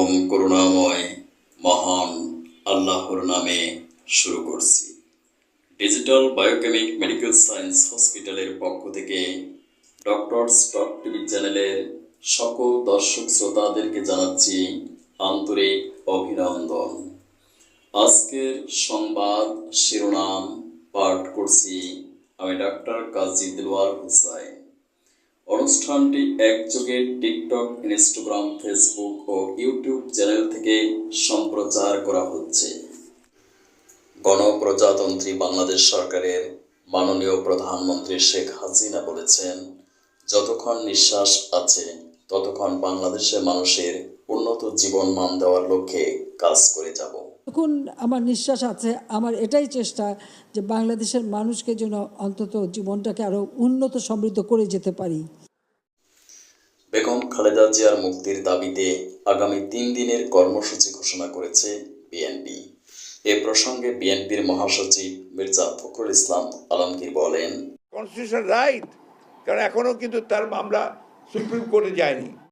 পরম করুণাময় মহান আল্লাহর নামে শুরু করছি। ডিজিটাল বায়োকেমিক মেডিকেল সায়েন্স হসপিটালের পক্ষ থেকে ডক্টরস টক টিভি চ্যানেলের সকল দর্শক শ্রোতাদেরকে জানাচ্ছি আন্তরিক অভিনন্দন। আজকের সংবাদ শিরোনাম পাঠ করছি আমি ডাক্তার কাজী দিলওয়ার হোসেন। অনুষ্ঠানটি একযোগে টিকটক, ইনস্টাগ্রাম, ফেসবুক ও ইউটিউব চ্যানেল থেকে সম্প্রচার করা হচ্ছে। গণপ্রজাতন্ত্রী বাংলাদেশ সরকারের মাননীয় প্রধানমন্ত্রী শেখ হাসিনা বলেছেন, যতক্ষণ নিঃশ্বাস আছে ততক্ষণ বাংলাদেশের মানুষের উন্নত জীবন মান দেওয়ার লক্ষ্যে কাজ করে যাব। যখন আমার নিঃশ্বাস আছে, আমার এটাই চেষ্টা যে বাংলাদেশের মানুষকে যেন অন্তত জীবনটাকে আরো উন্নত সমৃদ্ধ করে যেতে পারি। বেগম খালেদা জিয়ার মুক্তির দাবিতে আগামী 3 দিনের কর্মসূচি ঘোষণা করেছে বিএনপি। এ প্রসঙ্গে বিএনপির মহাসচিব মির্জা ফখরুল ইসলাম আলমগীর বলেন, কনস্টিটিউশনাল রাইট, কারণ এখনো কিন্তু তার মামলা সুপ্রিম কোর্টে যায়নি।